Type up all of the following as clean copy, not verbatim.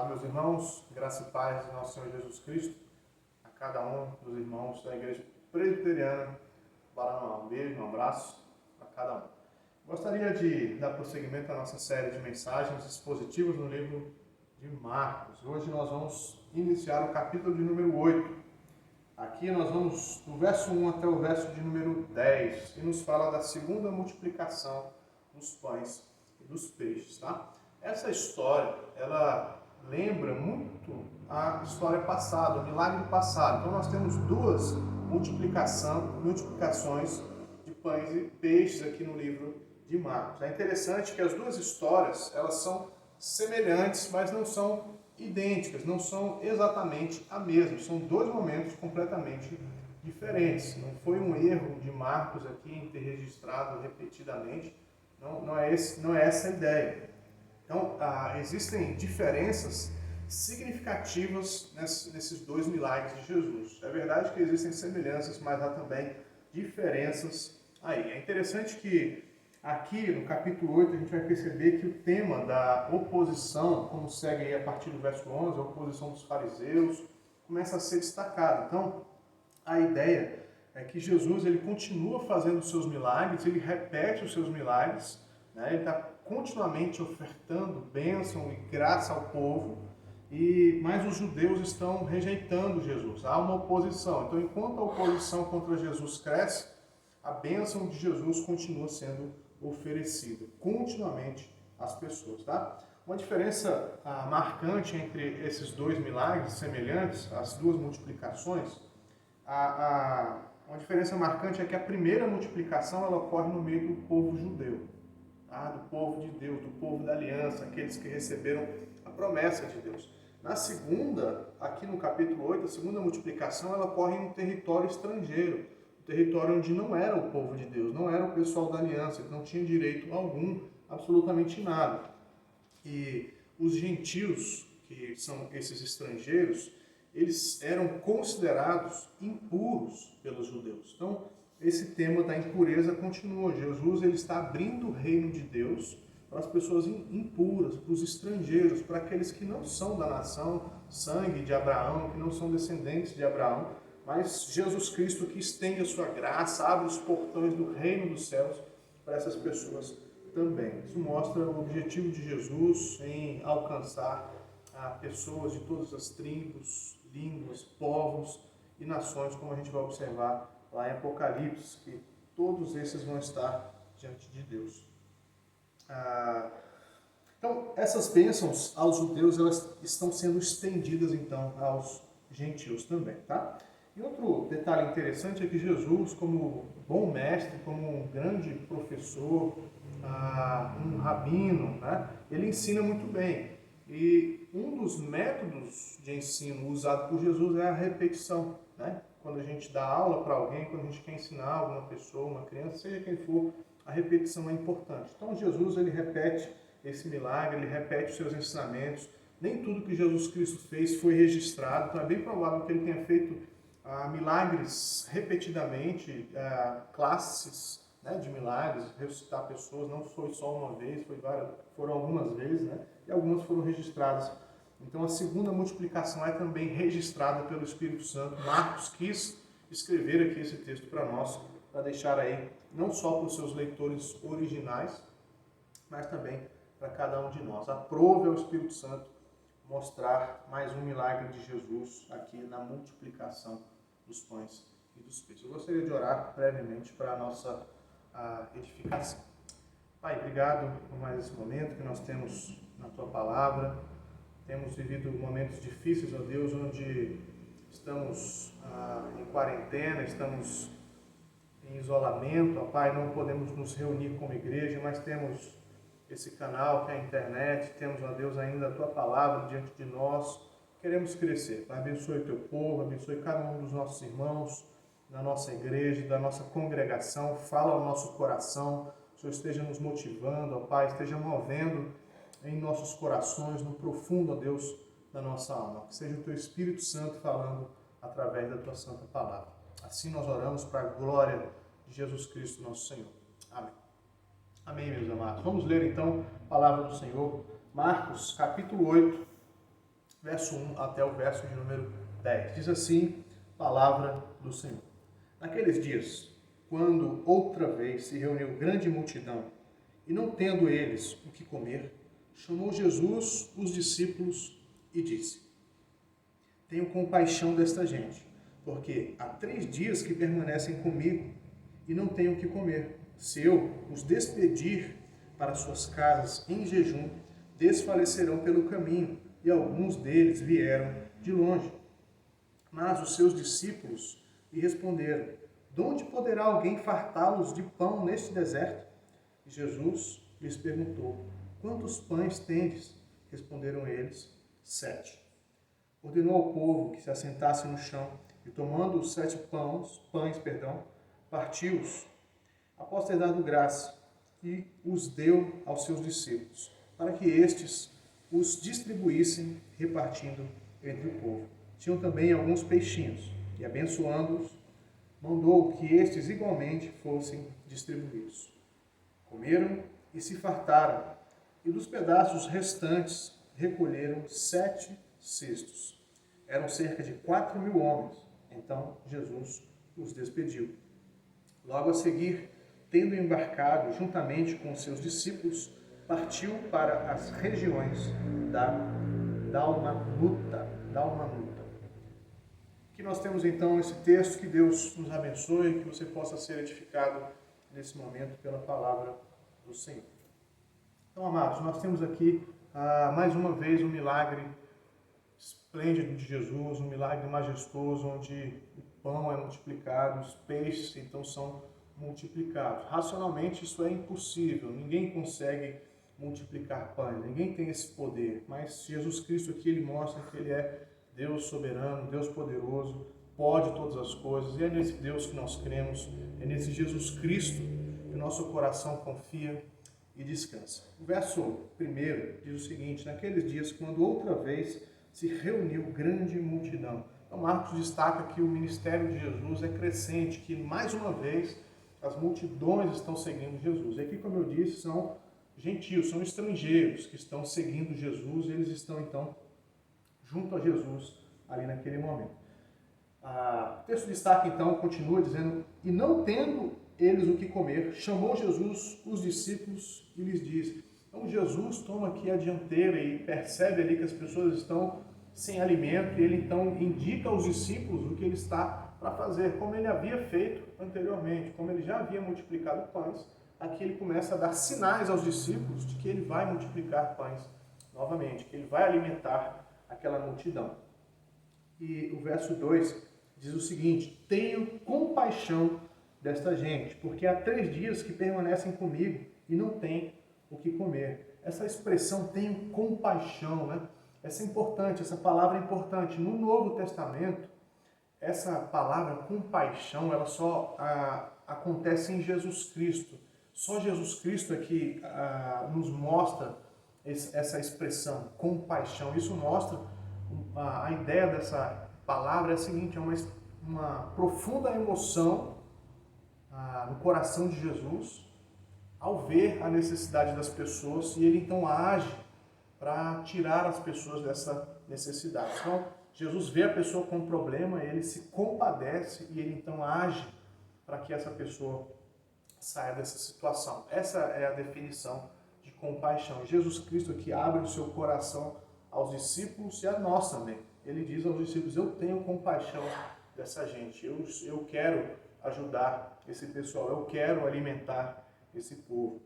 meus irmãos, graça e paz do nosso Senhor Jesus Cristo, a cada um dos irmãos da Igreja Presbiteriana Baranoá. Um beijo, um abraço a cada um. Gostaria de dar prosseguimento à nossa série de mensagens expositivas no livro de Marcos. Hoje nós vamos iniciar o capítulo de número 8. Aqui nós vamos do verso 1 até o verso de número 10, que nos fala da segunda multiplicação dos pães e dos peixes, tá? Essa história, ela lembra muito a história passada, o milagre passado. Então nós temos duas multiplicações de pães e peixes aqui no livro de Marcos. É interessante que as duas histórias, elas são semelhantes, mas não são idênticas, não são exatamente a mesma. São dois momentos completamente diferentes. Não foi um erro de Marcos aqui em ter registrado repetidamente. Não é essa a ideia. Então, existem diferenças significativas nesses dois milagres de Jesus. É verdade que existem semelhanças, mas há também diferenças aí. É interessante que aqui no capítulo 8 a gente vai perceber que o tema da oposição, como segue aí a partir do verso 11, a oposição dos fariseus, começa a ser destacado. Então, a ideia é que Jesus ele continua fazendo os seus milagres, ele repete os seus milagres, né? Ele está continuamente ofertando bênção e graça ao povo, mas os judeus estão rejeitando Jesus. Há uma oposição. Então, enquanto a oposição contra Jesus cresce, a bênção de Jesus continua sendo oferecida continuamente às pessoas. Tá? Uma diferença marcante entre esses dois milagres semelhantes, as duas multiplicações, uma diferença marcante é que a primeira multiplicação ela ocorre no meio do povo judeu. Do povo de Deus, do povo da aliança, aqueles que receberam a promessa de Deus. Na segunda, aqui no capítulo 8, a segunda multiplicação, ela ocorre em um território estrangeiro, um território onde não era o povo de Deus, não era o pessoal da aliança, que não tinha direito algum, absolutamente nada. E os gentios, que são esses estrangeiros, eles eram considerados impuros pelos judeus. Então, esse tema da impureza continua. Jesus ele está abrindo o reino de Deus para as pessoas impuras, para os estrangeiros, para aqueles que não são da nação, sangue de Abraão, que não são descendentes de Abraão, mas Jesus Cristo que estende a sua graça, abre os portões do reino dos céus para essas pessoas também. Isso mostra o objetivo de Jesus em alcançar pessoas de todas as tribos, línguas, povos e nações, como a gente vai observar lá em Apocalipse, que todos esses vão estar diante de Deus. Então, essas bênçãos aos judeus, elas estão sendo estendidas, então, aos gentios também, tá? E outro detalhe interessante é que Jesus, como bom mestre, como um grande professor, um rabino, né? Ele ensina muito bem. E um dos métodos de ensino usado por Jesus é a repetição, né? Quando a gente dá aula para alguém, quando a gente quer ensinar alguma pessoa, uma criança, seja quem for, a repetição é importante. Então Jesus ele repete esse milagre, ele repete os seus ensinamentos. Nem tudo que Jesus Cristo fez foi registrado, então é bem provável que ele tenha feito milagres repetidamente, classes, né, de milagres, ressuscitar pessoas, não foi só uma vez, foram algumas vezes, né, e algumas foram registradas. Então a segunda multiplicação é também registrada pelo Espírito Santo. Marcos quis escrever aqui esse texto para nós, para deixar aí, não só para os seus leitores originais, mas também para cada um de nós. Aprove ao Espírito Santo mostrar mais um milagre de Jesus aqui na multiplicação dos pães e dos peixes. Eu gostaria de orar brevemente para a nossa edificação. Pai, obrigado por mais esse momento que nós temos na Tua Palavra. Temos vivido momentos difíceis, ó Deus, onde estamos em quarentena, estamos em isolamento, ó Pai, não podemos nos reunir como igreja, mas temos esse canal que é a internet, temos, ó Deus, ainda a Tua Palavra diante de nós. Queremos crescer, Pai, abençoe o Teu povo, abençoe cada um dos nossos irmãos, da nossa igreja, da nossa congregação, fala ao nosso coração, o Senhor esteja nos motivando, ó Pai, esteja movendo em nossos corações, no profundo, ó Deus, da nossa alma. Que seja o Teu Espírito Santo falando através da Tua Santa Palavra. Assim nós oramos para a glória de Jesus Cristo, nosso Senhor. Amém. Amém, meus amados. Vamos ler então a palavra do Senhor. Marcos, capítulo 8, verso 1 até o verso de número 10. Diz assim, palavra do Senhor. Naqueles dias, quando outra vez se reuniu grande multidão, e não tendo eles o que comer, chamou Jesus os discípulos e disse: Tenho compaixão desta gente, porque há 3 dias que permanecem comigo e não têm o que comer. Se eu os despedir para suas casas em jejum, desfalecerão pelo caminho, e alguns deles vieram de longe. Mas os seus discípulos lhe responderam: De onde poderá alguém fartá-los de pão neste deserto? E Jesus lhes perguntou: Quantos pães tendes? Responderam eles: 7. Ordenou ao povo que se assentasse no chão, e tomando os 7 pães, partiu-os, após ter dado graça, e os deu aos seus discípulos, para que estes os distribuíssem, repartindo entre o povo. Tinham também alguns peixinhos, e abençoando-os, mandou que estes igualmente fossem distribuídos. Comeram e se fartaram, e dos pedaços restantes recolheram 7 cestos. Eram cerca de 4.000 homens. Então Jesus os despediu. Logo a seguir, tendo embarcado juntamente com seus discípulos, partiu para as regiões da Dalmanuta. Que nós temos então esse texto, que Deus nos abençoe, que você possa ser edificado nesse momento pela palavra do Senhor. Então, amados, nós temos aqui mais uma vez um milagre esplêndido de Jesus, um milagre majestoso, onde o pão é multiplicado, os peixes então são multiplicados. Racionalmente isso é impossível, ninguém consegue multiplicar pães, ninguém tem esse poder, mas Jesus Cristo aqui ele mostra que ele é Deus soberano, Deus poderoso, pode todas as coisas, e é nesse Deus que nós cremos, é nesse Jesus Cristo que o nosso coração confia e descansa. O verso 1 diz o seguinte: naqueles dias, quando outra vez se reuniu grande multidão. Então Marcos destaca que o ministério de Jesus é crescente, que mais uma vez as multidões estão seguindo Jesus. E aqui, como eu disse, são gentios, são estrangeiros que estão seguindo Jesus, e eles estão então junto a Jesus ali naquele momento. O texto destaca então, continua dizendo: e não tendo eles o que comer, chamou Jesus os discípulos e lhes disse. Então Jesus toma aqui a dianteira e percebe ali que as pessoas estão sem alimento, e ele então indica aos discípulos o que ele está para fazer, como ele havia feito anteriormente, como ele já havia multiplicado pães. Aqui ele começa a dar sinais aos discípulos de que ele vai multiplicar pães novamente, que ele vai alimentar aquela multidão. E o verso 2 diz o seguinte: tenho compaixão desta gente, porque há 3 dias que permanecem comigo e não têm o que comer. Essa expressão, tenho compaixão, né? Essa é importante, essa palavra é importante. No Novo Testamento, essa palavra compaixão, ela só acontece em Jesus Cristo. Só Jesus Cristo é que nos mostra essa expressão, compaixão. Isso mostra a ideia dessa palavra é a seguinte: é uma profunda emoção no coração de Jesus ao ver a necessidade das pessoas, e ele então age para tirar as pessoas dessa necessidade. Então, Jesus vê a pessoa com um problema, ele se compadece e ele então age para que essa pessoa saia dessa situação. Essa é a definição de compaixão. Jesus Cristo aqui abre o seu coração aos discípulos e a nós também. Ele diz aos discípulos: eu tenho compaixão dessa gente, eu quero ajudar esse pessoal, eu quero alimentar esse povo.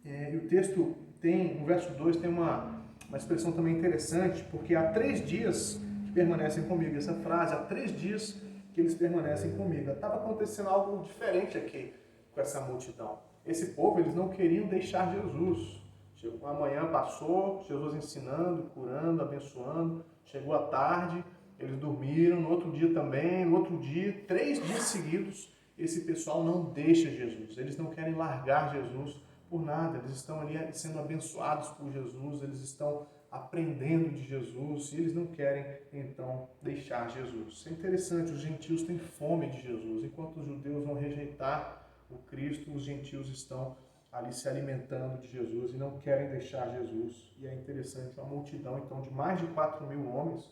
E o texto tem, no verso 2, tem uma expressão também interessante, porque há 3 dias que permanecem comigo. Essa frase, há 3 dias que eles permanecem comigo. Estava acontecendo algo diferente aqui com essa multidão. Esse povo, eles não queriam deixar Jesus. Chegou a manhã, passou, Jesus ensinando, curando, abençoando. Chegou a tarde, eles dormiram, no outro dia também, no outro dia, 3 dias seguidos, esse pessoal não deixa Jesus. Eles não querem largar Jesus por nada. Eles estão ali sendo abençoados por Jesus, eles estão aprendendo de Jesus, e eles não querem, então, deixar Jesus. Isso é interessante, os gentios têm fome de Jesus. Enquanto os judeus vão rejeitar o Cristo, os gentios estão ali se alimentando de Jesus e não querem deixar Jesus. E é interessante, uma multidão então de mais de 4.000 homens.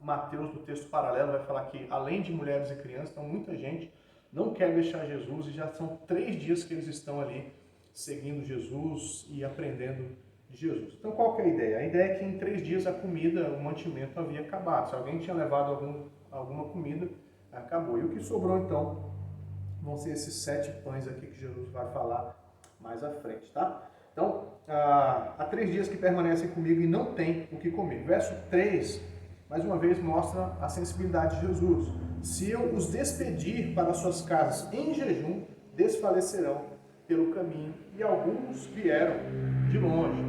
Mateus, no texto paralelo, vai falar que além de mulheres e crianças, então muita gente não quer deixar Jesus e já são 3 dias que eles estão ali seguindo Jesus e aprendendo de Jesus. Então qual que é a ideia? A ideia é que em 3 dias a comida, o mantimento havia acabado. Se alguém tinha levado alguma comida, acabou. E o que sobrou então vão ser esses 7 pães aqui que Jesus vai falar mais à frente, tá? Então, há 3 dias que permanecem comigo e não têm o que comer. Verso 3, mais uma vez, mostra a sensibilidade de Jesus. Se eu os despedir para suas casas em jejum, desfalecerão pelo caminho, e alguns vieram de longe.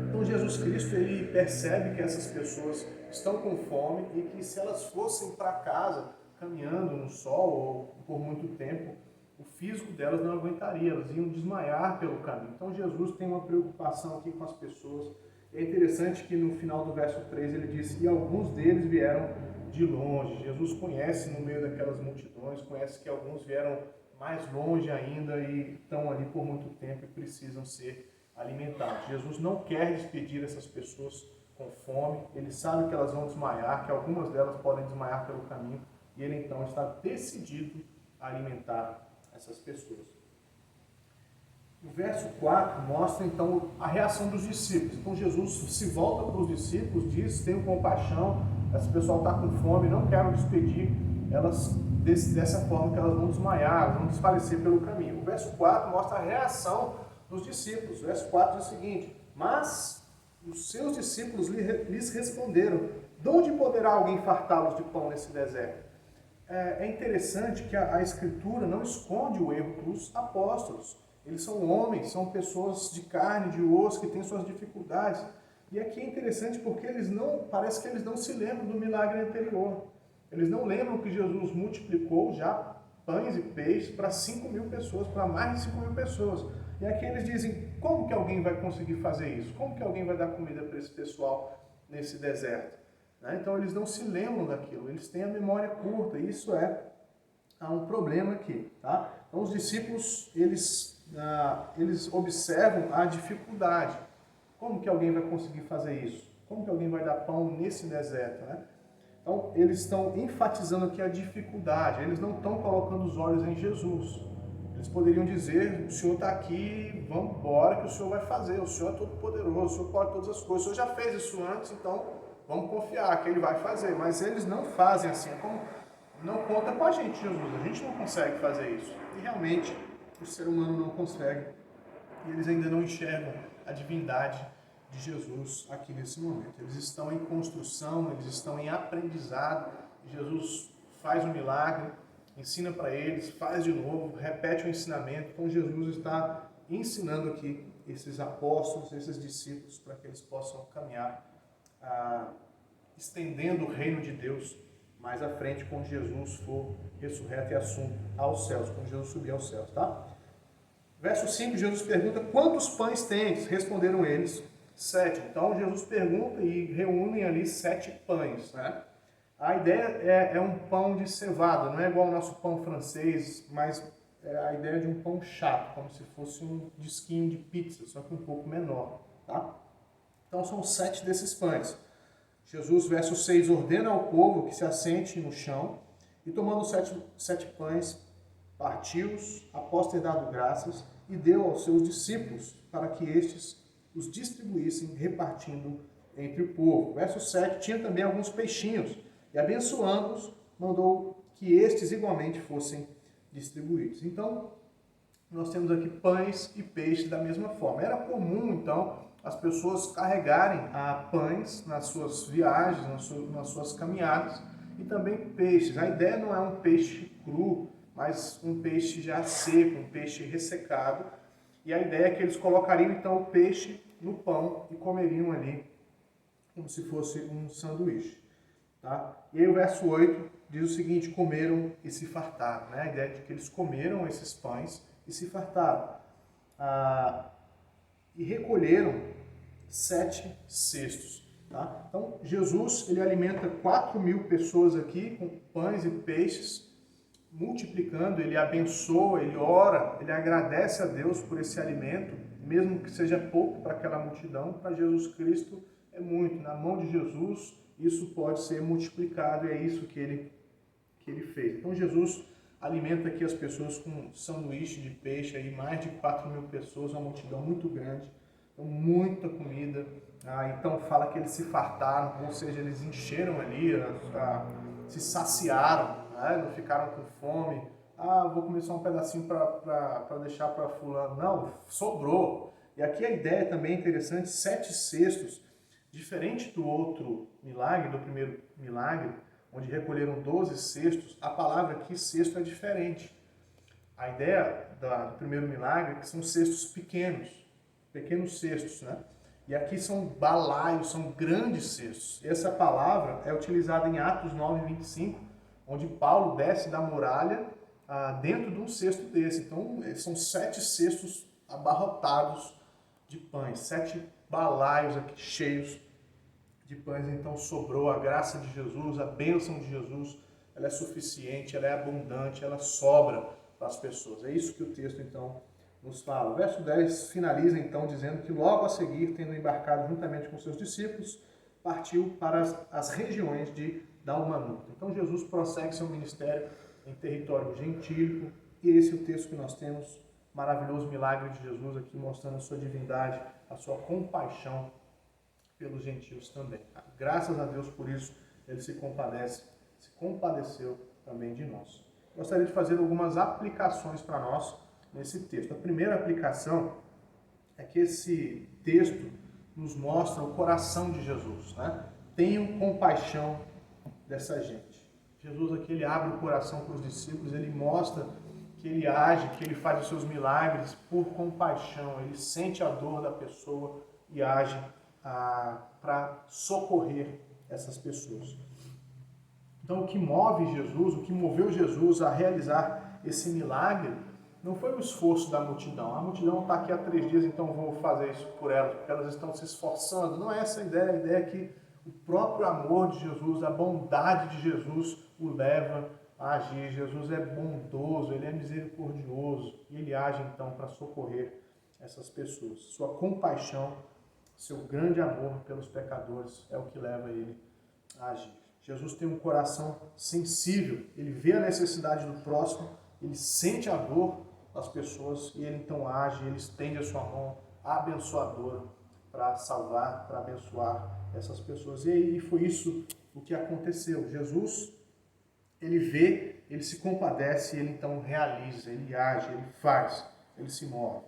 Então Jesus Cristo, ele percebe que essas pessoas estão com fome e que se elas fossem para casa caminhando no sol ou por muito tempo, o físico delas não aguentaria, elas iam desmaiar pelo caminho. Então Jesus tem uma preocupação aqui com as pessoas. É interessante que no final do verso 3 ele diz, e alguns deles vieram de longe. Jesus conhece no meio daquelas multidões, conhece que alguns vieram mais longe ainda e estão ali por muito tempo e precisam ser alimentados. Jesus não quer despedir essas pessoas com fome, ele sabe que elas vão desmaiar, que algumas delas podem desmaiar pelo caminho, e ele então está decidido a alimentar essas pessoas. O verso 4 mostra então a reação dos discípulos. Então Jesus se volta para os discípulos, diz, tenho compaixão, esse pessoal está com fome, não quero despedir elas dessa forma que elas vão desmaiar, elas vão desfalecer pelo caminho. O verso 4 mostra a reação dos discípulos. O verso 4 diz o seguinte, mas os seus discípulos lhes responderam, de onde poderá alguém fartá-los de pão nesse deserto? É interessante que a Escritura não esconde o erro dos apóstolos. Eles são homens, são pessoas de carne, de osso, que têm suas dificuldades. E aqui é interessante porque parece que eles não se lembram do milagre anterior. Eles não lembram que Jesus multiplicou já pães e peixes para 5.000 pessoas, para mais de 5.000 pessoas. E aqui eles dizem, como que alguém vai conseguir fazer isso? Como que alguém vai dar comida para esse pessoal nesse deserto? Então eles não se lembram daquilo, eles têm a memória curta, e isso é um problema aqui. Tá? Então os discípulos, eles observam a dificuldade. Como que alguém vai conseguir fazer isso? Como que alguém vai dar pão nesse deserto? Né? Então eles estão enfatizando aqui a dificuldade, eles não estão colocando os olhos em Jesus. Eles poderiam dizer, o Senhor está aqui, vamos embora que o Senhor vai fazer, o Senhor é todo poderoso, o Senhor pode todas as coisas, o Senhor já fez isso antes, então vamos confiar que Ele vai fazer. Mas eles não fazem assim, como não conta com a gente, Jesus, a gente não consegue fazer isso. E realmente o ser humano não consegue, e eles ainda não enxergam a divindade de Jesus aqui nesse momento. Eles estão em construção, eles estão em aprendizado, Jesus faz um milagre, ensina para eles, faz de novo, repete o ensinamento. Então Jesus está ensinando aqui esses apóstolos, esses discípulos, para que eles possam caminhar, estendendo o reino de Deus mais à frente, quando Jesus for ressurreto e assunto aos céus, quando Jesus subir aos céus, tá? Verso 5, Jesus pergunta, quantos pães tens? Responderam eles, 7. Então Jesus pergunta e reúnem ali 7 pães, né? A ideia é um pão de cevada, não é igual ao nosso pão francês, mas é a ideia de um pão chato, como se fosse um disquinho de pizza, só que um pouco menor, tá? Então são 7 desses pães. Jesus, verso 6, ordena ao povo que se assente no chão, e tomando 7 pães, partiu-os, após ter dado graças, e deu aos seus discípulos, para que estes os distribuíssem, repartindo entre o povo. Verso 7, tinha também alguns peixinhos, e abençoando-os, mandou que estes igualmente fossem distribuídos. Então, nós temos aqui pães e peixes da mesma forma. Era comum, então, as pessoas carregarem pães nas suas viagens, nas suas caminhadas, e também peixes. A ideia não é um peixe cru, mas um peixe já seco, um peixe ressecado. E a ideia é que eles colocariam, então, o peixe no pão e comeriam ali como se fosse um sanduíche. Tá? E aí o verso 8 diz o seguinte, comeram e se fartaram. Né? A ideia é de que eles comeram esses pães e se fartaram. E recolheram 7 cestos. Tá? Então Jesus ele alimenta 4.000 pessoas aqui com pães e peixes, multiplicando, ele abençoa, ele ora, ele agradece a Deus por esse alimento, mesmo que seja pouco para aquela multidão, para Jesus Cristo é muito. Na mão de Jesus, isso pode ser multiplicado e é isso que ele fez. Então Jesus alimenta aqui as pessoas com sanduíche de peixe, aí mais de 4.000 pessoas, uma multidão muito grande, então muita comida. Então fala que eles se fartaram, ou seja, eles encheram ali, se saciaram, né? Não ficaram com fome. Vou comer só um pedacinho para deixar para fulano. Não, sobrou. E aqui a ideia também é interessante, 7 cestos, diferente do outro milagre, do primeiro milagre, onde recolheram 12 cestos, a palavra aqui, cesto, é diferente. A ideia do primeiro milagre é que são cestos pequenos cestos, né? E aqui são balaios, são grandes cestos. Essa palavra é utilizada em Atos 9:25, onde Paulo desce da muralha dentro de um cesto desse. Então, são 7 cestos abarrotados de pães, 7 balaios aqui cheios de pães. Então sobrou a graça de Jesus, a bênção de Jesus, ela é suficiente, ela é abundante, ela sobra para as pessoas. É isso que o texto então nos fala. O verso 10 finaliza então dizendo que logo a seguir, tendo embarcado juntamente com seus discípulos, partiu para as regiões de Dalmanuta. Então Jesus prossegue seu ministério em território gentílico e esse é o texto que nós temos, maravilhoso milagre de Jesus aqui mostrando a sua divindade, a sua compaixão pelos gentios também. Graças a Deus por isso, ele se compadeceu também de nós. Gostaria de fazer algumas aplicações para nós nesse texto. A primeira aplicação é que esse texto nos mostra o coração de Jesus, né? Tenham compaixão dessa gente. Jesus aqui ele abre o coração para os discípulos, ele mostra que ele age, que ele faz os seus milagres por compaixão, ele sente a dor da pessoa e age para socorrer essas pessoas. Então, o que move Jesus, o que moveu Jesus a realizar esse milagre, não foi o esforço da multidão. A multidão está aqui há 3 dias, então vou fazer isso por elas, porque elas estão se esforçando. Não é essa a ideia é que o próprio amor de Jesus, a bondade de Jesus o leva a agir. Jesus é bondoso, ele é misericordioso e ele age então para socorrer essas pessoas. Sua compaixão, seu grande amor pelos pecadores é o que leva ele a agir. Jesus tem um coração sensível, ele vê a necessidade do próximo, ele sente a dor das pessoas e ele então age, ele estende a sua mão abençoadora para salvar, para abençoar essas pessoas. E aí foi isso o que aconteceu. Jesus, ele vê, ele se compadece, ele então realiza, ele age, ele faz, ele se move.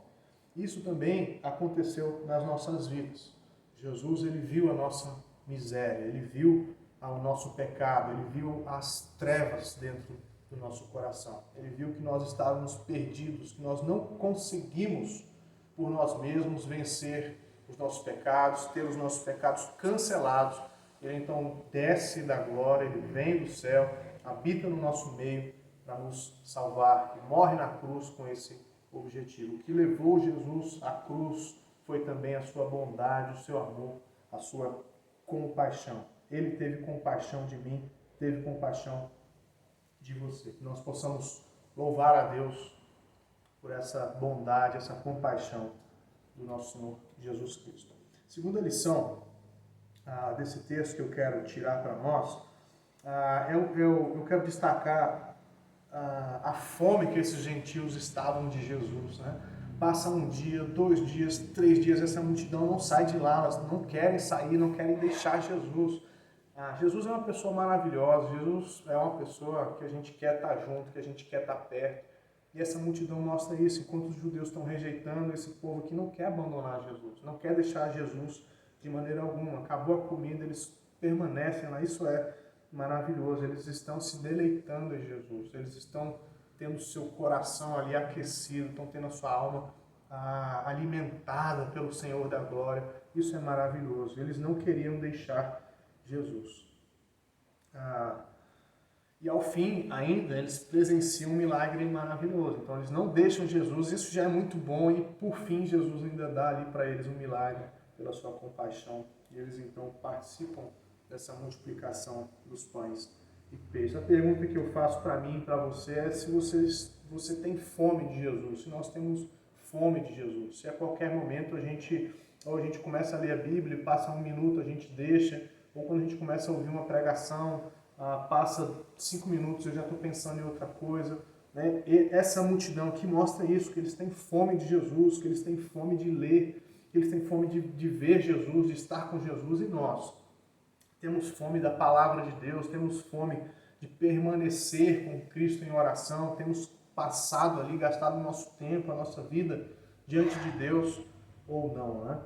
Isso também aconteceu nas nossas vidas. Jesus, ele viu a nossa miséria, ele viu o nosso pecado, ele viu as trevas dentro do nosso coração. Ele viu que nós estávamos perdidos, que nós não conseguimos por nós mesmos vencer os nossos pecados, ter os nossos pecados cancelados. Ele então desce da glória, ele vem do céu, habita no nosso meio para nos salvar e morre na cruz com esse objetivo. O que levou Jesus à cruz foi também a sua bondade, o seu amor, a sua compaixão. Ele teve compaixão de mim, teve compaixão de você. Que nós possamos louvar a Deus por essa bondade, essa compaixão do nosso Senhor Jesus Cristo. Segunda lição desse texto que eu quero tirar para nós, eu quero destacar a fome que esses gentios estavam de Jesus, né? Passa 1 dia, 2 dias, 3 dias, essa multidão não sai de lá, elas não querem sair, não querem deixar Jesus. Jesus é uma pessoa maravilhosa, Jesus é uma pessoa que a gente quer estar junto, que a gente quer estar perto. E essa multidão mostra isso, enquanto os judeus estão rejeitando esse povo que não quer abandonar Jesus, não quer deixar Jesus de maneira alguma. Acabou a comida, eles permanecem lá, isso é maravilhoso. Eles estão se deleitando em Jesus, eles estão tendo seu coração ali aquecido, estão tendo a sua alma alimentada pelo Senhor da glória. Isso é maravilhoso. Eles não queriam deixar Jesus. E ao fim, ainda, eles presenciam um milagre maravilhoso. Então, eles não deixam Jesus, isso já é muito bom. E, por fim, Jesus ainda dá ali para eles um milagre pela sua compaixão. E eles, então, participam dessa multiplicação dos pães e peixes. A pergunta que eu faço para mim e para você é se você tem fome de Jesus, se nós temos fome de Jesus. Se a qualquer momento ou a gente começa a ler a Bíblia e passa um minuto, a gente deixa, ou quando a gente começa a ouvir uma pregação, passa 5 minutos, eu já estou pensando em outra coisa. Né? E essa multidão aqui mostra isso, que eles têm fome de Jesus, que eles têm fome de ler, que eles têm fome de ver Jesus, de estar com Jesus, e nós temos fome da palavra de Deus, temos fome de permanecer com Cristo em oração, temos passado ali, gastado o nosso tempo, a nossa vida diante de Deus ou não, né?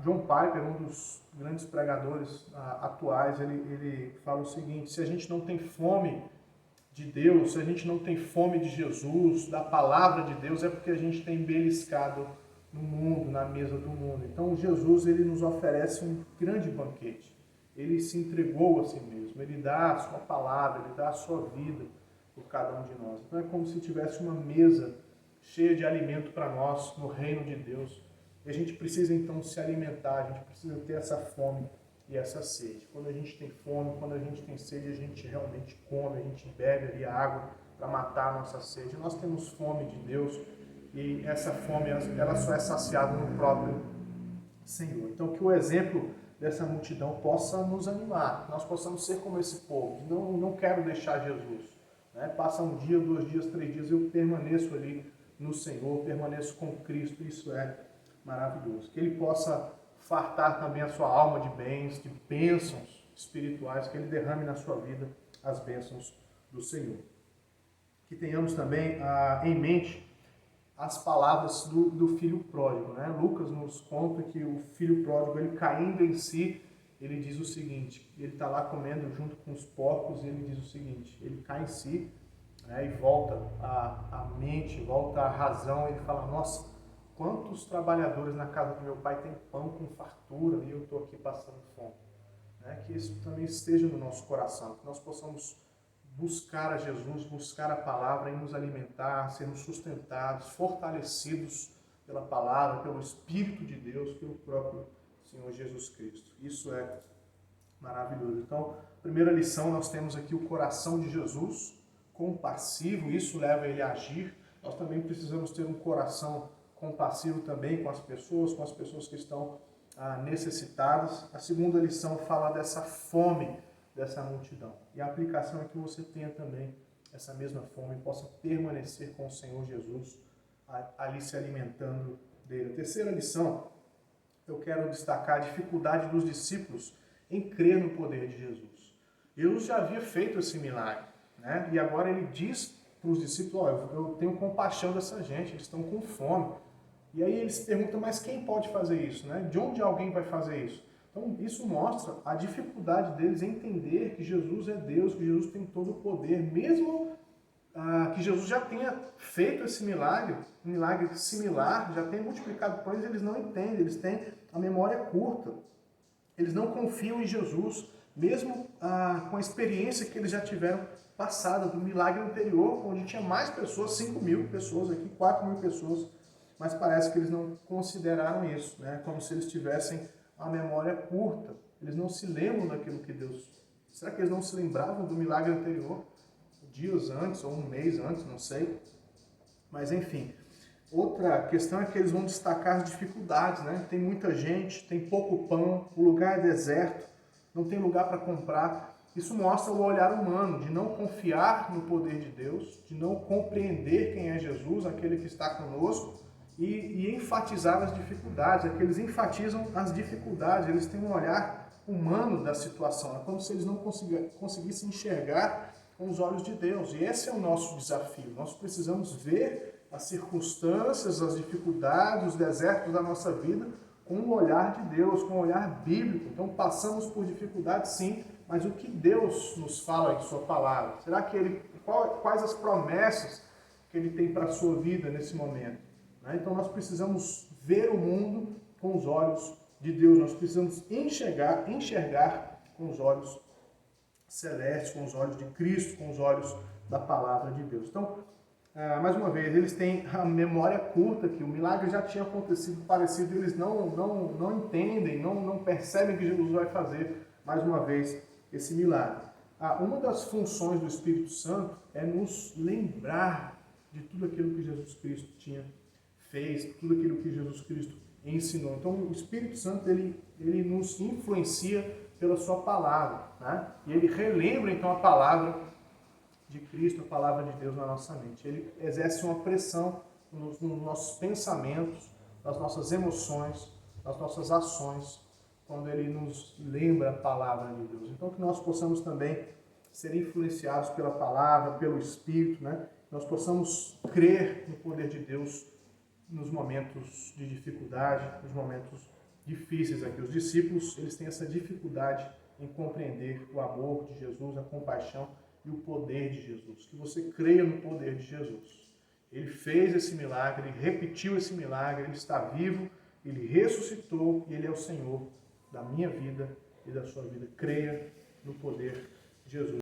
John Piper, um dos grandes pregadores atuais, ele fala o seguinte: se a gente não tem fome de Deus, se a gente não tem fome de Jesus, da palavra de Deus, é porque a gente tem beliscado no mundo, na mesa do mundo. Então Jesus, ele nos oferece um grande banquete. Ele se entregou a si mesmo, ele dá a sua palavra, ele dá a sua vida por cada um de nós. Então é como se tivesse uma mesa cheia de alimento para nós no reino de Deus. E a gente precisa então se alimentar, a gente precisa ter essa fome e essa sede. Quando a gente tem fome, quando a gente tem sede, a gente realmente come, a gente bebe ali a água para matar a nossa sede. Nós temos fome de Deus e essa fome ela só é saciada no próprio Senhor. Então que o exemplo dessa multidão possa nos animar, que nós possamos ser como esse povo. Não quero deixar Jesus. Né? Passa um dia, 2 dias, 3 dias, eu permaneço ali no Senhor, permaneço com Cristo. Isso é maravilhoso. Que Ele possa fartar também a sua alma de bens, de bênçãos espirituais, que Ele derrame na sua vida as bênçãos do Senhor. Que tenhamos também em mente as palavras do filho pródigo. Né? Lucas nos conta que o filho pródigo, ele caindo em si, ele diz o seguinte, ele está lá comendo junto com os porcos, e ele diz o seguinte, ele cai em si, né, e volta a mente, volta a razão, ele fala: nossa, quantos trabalhadores na casa do meu pai têm pão com fartura e eu estou aqui passando fome. Né? Que isso também esteja no nosso coração, que nós possamos buscar a Jesus, buscar a palavra e nos alimentar, sermos sustentados, fortalecidos pela palavra, pelo Espírito de Deus, pelo próprio Senhor Jesus Cristo. Isso é maravilhoso. Então, primeira lição, nós temos aqui o coração de Jesus, compassivo, isso leva ele a agir. Nós também precisamos ter um coração compassivo também com as pessoas que estão necessitadas. A segunda lição fala dessa fome dessa multidão. E a aplicação é que você tenha também essa mesma fome e possa permanecer com o Senhor Jesus ali se alimentando dele. A terceira lição, eu quero destacar a dificuldade dos discípulos em crer no poder de Jesus. Jesus já havia feito esse milagre, né? E agora ele diz para os discípulos: eu tenho compaixão dessa gente, eles estão com fome. E aí eles perguntam: mas quem pode fazer isso? Né? De onde alguém vai fazer isso? Então isso mostra a dificuldade deles em entender que Jesus é Deus, que Jesus tem todo o poder, mesmo que Jesus já tenha feito esse milagre, um milagre similar, já tenha multiplicado pães, eles não entendem, eles têm a memória curta. Eles não confiam em Jesus, mesmo com a experiência que eles já tiveram passada do milagre anterior, onde tinha mais pessoas, 5.000 pessoas aqui, 4.000 pessoas, mas parece que eles não consideraram isso, né? Como se eles tivessem a memória curta. Eles não se lembram daquilo que Deus... Será que eles não se lembravam do milagre anterior? Dias antes, ou um mês antes, não sei. Mas enfim, outra questão é que eles vão destacar as dificuldades, né? Tem muita gente, tem pouco pão, o lugar é deserto, não tem lugar para comprar. Isso mostra o olhar humano, de não confiar no poder de Deus, de não compreender quem é Jesus, aquele que está conosco, e enfatizar as dificuldades. É que eles enfatizam as dificuldades, eles têm um olhar humano da situação, é como se eles não conseguissem enxergar com os olhos de Deus. E esse é o nosso desafio. Nós precisamos ver as circunstâncias, as dificuldades, os desertos da nossa vida com o olhar de Deus, com o olhar bíblico. Então passamos por dificuldades, sim, mas o que Deus nos fala em sua palavra? Será que quais as promessas que Ele tem para a sua vida nesse momento? Então nós precisamos ver o mundo com os olhos de Deus, nós precisamos enxergar com os olhos celestes, com os olhos de Cristo, com os olhos da palavra de Deus. Então, mais uma vez, eles têm a memória curta, que o milagre já tinha acontecido parecido, eles não entendem, não percebem que Jesus vai fazer mais uma vez esse milagre. Uma das funções do Espírito Santo é nos lembrar de tudo aquilo que Jesus Cristo fez, tudo aquilo que Jesus Cristo ensinou. Então, o Espírito Santo, ele nos influencia pela sua palavra, né? E ele relembra, então, a palavra de Cristo, a palavra de Deus na nossa mente. Ele exerce uma pressão nos nossos pensamentos, nas nossas emoções, nas nossas ações, quando ele nos lembra a palavra de Deus. Então, que nós possamos também ser influenciados pela palavra, pelo Espírito, né? Nós possamos crer no poder de Deus nos momentos de dificuldade, nos momentos difíceis aqui. Os discípulos, eles têm essa dificuldade em compreender o amor de Jesus, a compaixão e o poder de Jesus. Que você creia no poder de Jesus. Ele fez esse milagre, ele repetiu esse milagre, ele está vivo, ele ressuscitou e ele é o Senhor da minha vida e da sua vida. Creia no poder de Jesus.